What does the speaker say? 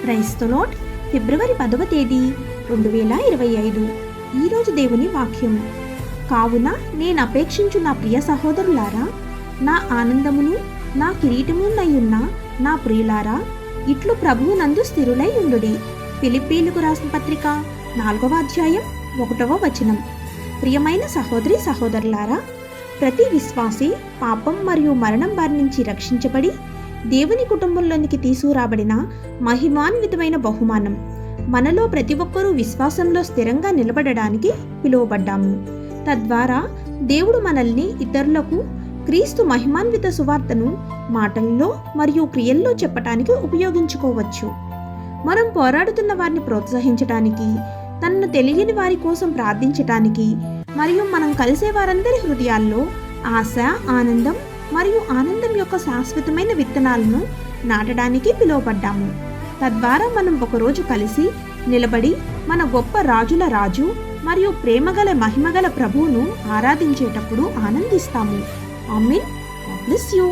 Praise the lord. ఫిబ్రవరి 10వ తేదీ 2025. ఈరోజు దేవుని వాక్యం. కావున నేను అపేక్షించు నా ప్రియ సహోదరులారా, నా ఆనందమును నా కిరీటమునయ్యున్న నా ప్రియులారా, ఇట్లు ప్రభువునందు స్థిరులై ఉండుడి. ఫిలిప్పీయులకు రాసిన పత్రిక 4వ అధ్యాయం 1వ వచనం. ప్రియమైన సహోదరి సహోదరులారా, ప్రతి విశ్వాసి పాపం మరియు మరణం బారి నుంచి రక్షించబడి దేవుని కుటుంబంలోనికి తీసుకురాబడిన మహిమాన్వితమైన బహుమానం. మనలో ప్రతి ఒక్కరూ విశ్వాసంలో స్థిరంగా నిలబడడానికి పిలువబడ్డాము. తద్వారా దేవుడు మనల్ని ఇతరులకు క్రీస్తు మహిమాన్విత సువార్తను మాటల్లో మరియు క్రియల్లో చెప్పటానికి ఉపయోగించుకోవచ్చు. మనం పోరాడుతున్న వారిని ప్రోత్సహించటానికి, తనను తెలియని వారి కోసం ప్రార్థించటానికి మరియు మనం కలిసే వారందరి హృదయాల్లో ఆశ, ఆనందం మరియు ఆనందం యొక్క శాశ్వతమైన విత్తనాలను నాటడానికి పిలువబడ్డాము. తద్వారా మనం ఒకరోజు కలిసి నిలబడి మన గొప్ప రాజుల రాజు మరియు ప్రేమగల మహిమగల ప్రభువును ఆరాధించేటప్పుడు ఆనందిస్తాము. ఆమేన్. God bless you.